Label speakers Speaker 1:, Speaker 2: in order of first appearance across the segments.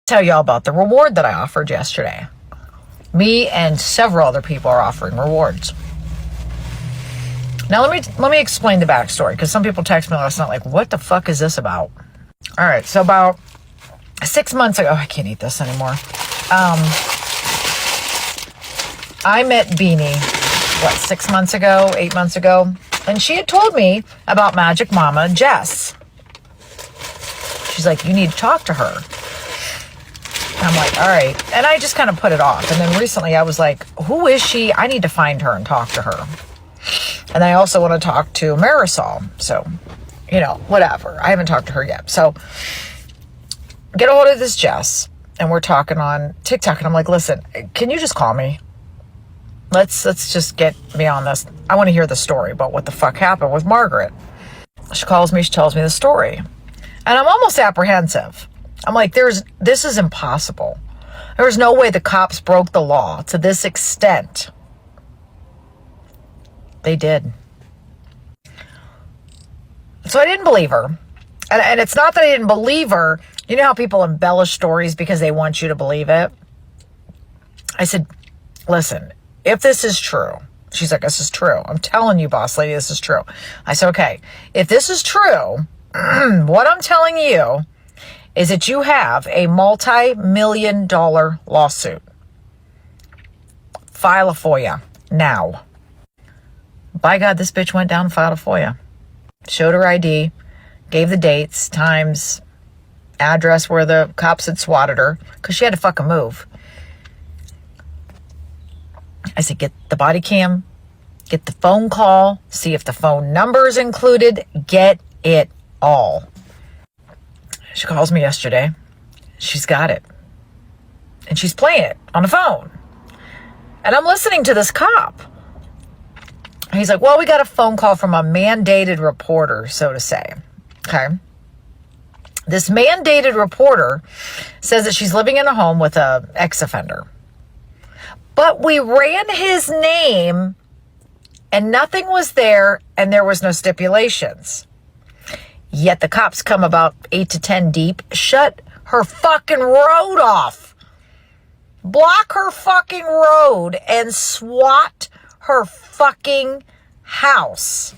Speaker 1: tell y'all about the reward that I offered yesterday. Me and several other people are offering rewards. Now let me explain the backstory, because some people text me last night like, what the fuck is this about? All right, so about 6 months ago, I can't eat this anymore. I met Beanie, 6 months ago, 8 months ago, and she had told me about Magic Mama Jess. She's like, you need to talk to her. And I'm like, all right. And I just kind of put it off. And then recently I was like, who is she? I need to find her and talk to her. And I also want to talk to Marisol. So, whatever. I haven't talked to her yet. So get a hold of this Jess. And we're talking on TikTok. And I'm like, listen, can you just call me? Let's just get me on this. I want to hear the story about what the fuck happened with Margaret. She calls me. She tells me the story. And I'm almost apprehensive. I'm like, this is impossible. There's no way the cops broke the law to this extent. They did. So I didn't believe her. And it's not that I didn't believe her. You know how people embellish stories because they want you to believe it? I said, listen, if this is true. She's like, this is true. I'm telling you, boss lady, this is true. I said, okay, if this is true, what I'm telling you is that you have a multi-million-dollar lawsuit. File a FOIA now. By God, this bitch went down and filed a FOIA. Showed her ID, gave the dates, times, address where the cops had swatted her, because she had to fucking move. I said, get the body cam, get the phone call, see if the phone number is included, get it all. She calls me yesterday. She's got it. And she's playing it on the phone. And I'm listening to this cop. He's like, well, we got a phone call from a mandated reporter, so to say. Okay. This mandated reporter says that she's living in a home with an ex-offender. But we ran his name and nothing was there and there was no stipulations. Yet the cops come about 8 to 10 deep, shut her fucking road off, block her fucking road, and SWAT her fucking house.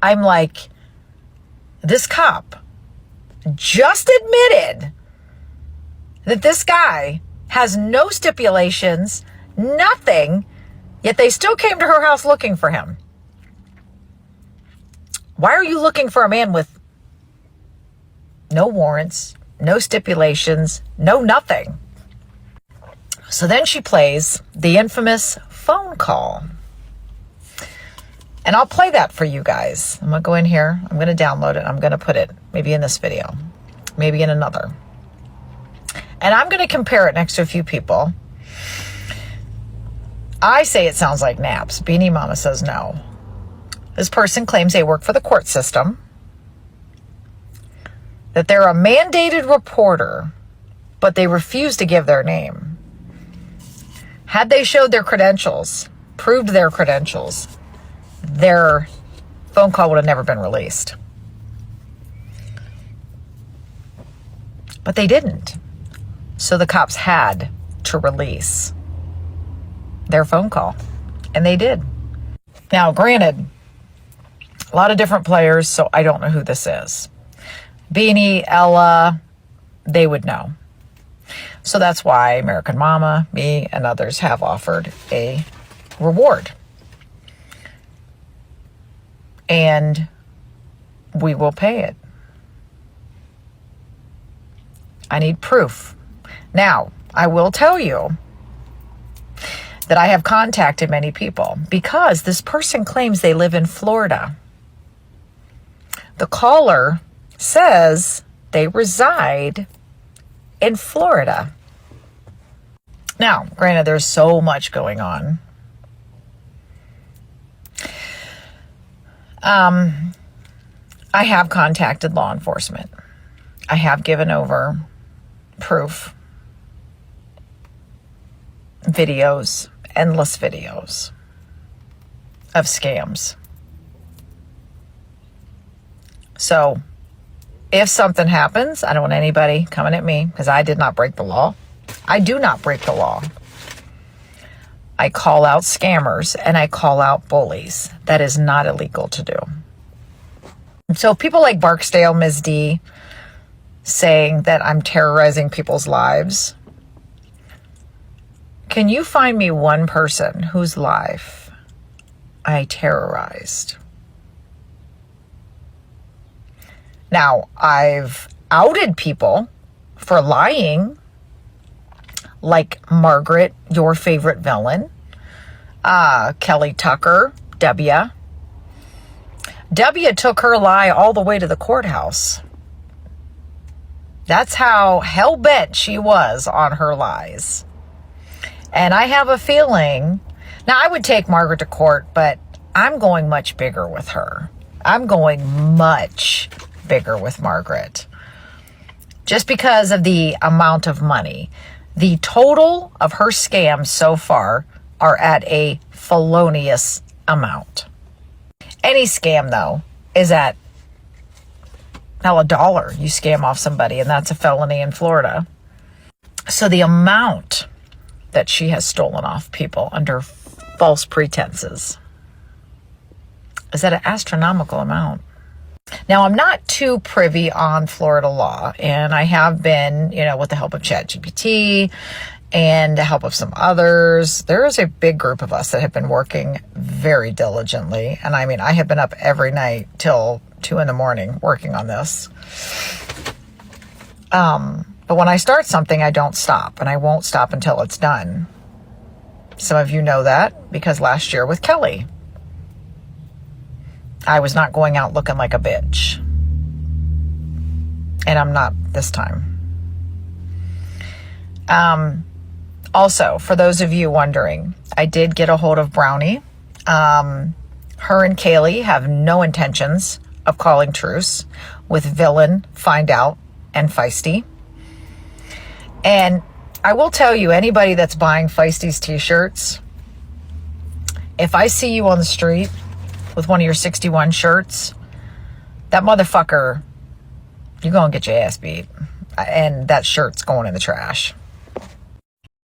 Speaker 1: I'm like, this cop just admitted that this guy has no stipulations, nothing, yet they still came to her house looking for him. Why are you looking for a man with no warrants, no stipulations, no nothing? So then she plays the infamous phone call. And I'll play that for you guys. I'm going to go in here. I'm going to download it. I'm going to put it maybe in this video, maybe in another. And I'm going to compare it next to a few people. I say it sounds like naps. Beanie Mama says no. This person claims they work for the court system, that they're a mandated reporter, but they refuse to give their name. Had they showed their credentials, proved their credentials, their phone call would have never been released. But they didn't. So the cops had to release their phone call. And they did. Now, granted, a lot of different players, so I don't know who this is. Beanie, Ella, they would know. So that's why American Mama, me, and others have offered a reward. And we will pay it. I need proof. Now, I will tell you that I have contacted many people because this person claims they live in Florida. The caller says they reside in Florida. Now, granted, there's so much going on. I have contacted law enforcement. I have given over proof, videos, endless videos of scams. So if something happens, I don't want anybody coming at me because I did not break the law. I do not break the law. I call out scammers and I call out bullies. That is not illegal to do. So people like Barksdale, Ms. D, saying that I'm terrorizing people's lives. Can you find me one person whose life I terrorized? Now, I've outed people for lying, like Margaret, your favorite villain, Kelly Tucker, W. W took her lie all the way to the courthouse. That's how hell-bent she was on her lies. And I have a feeling, now I would take Margaret to court, but I'm going much bigger with her. I'm going much bigger with Margaret. Just because of the amount of money. The total of her scams so far are at a felonious amount. Any scam, though, is at, now, $1. You scam off somebody, and that's a felony in Florida. So the amount that she has stolen off people under false pretenses is at an astronomical amount. Now, I'm not too privy on Florida law, and I have been, with the help of ChatGPT and the help of some others. There is a big group of us that have been working very diligently. And I mean, I have been up every night till 2 a.m. working on this. But when I start something, I don't stop, and I won't stop until it's done. Some of you know that because last year with Kelly, I was not going out looking like a bitch. And I'm not this time. Also, for those of you wondering, I did get a hold of Brownie. Her and Kaylee have no intentions of calling truce with Villain, Find Out, and Feisty. And I will tell you, anybody that's buying Feisty's t-shirts, if I see you on the street with one of your 61 shirts, that motherfucker, you're going to get your ass beat. And that shirt's going in the trash.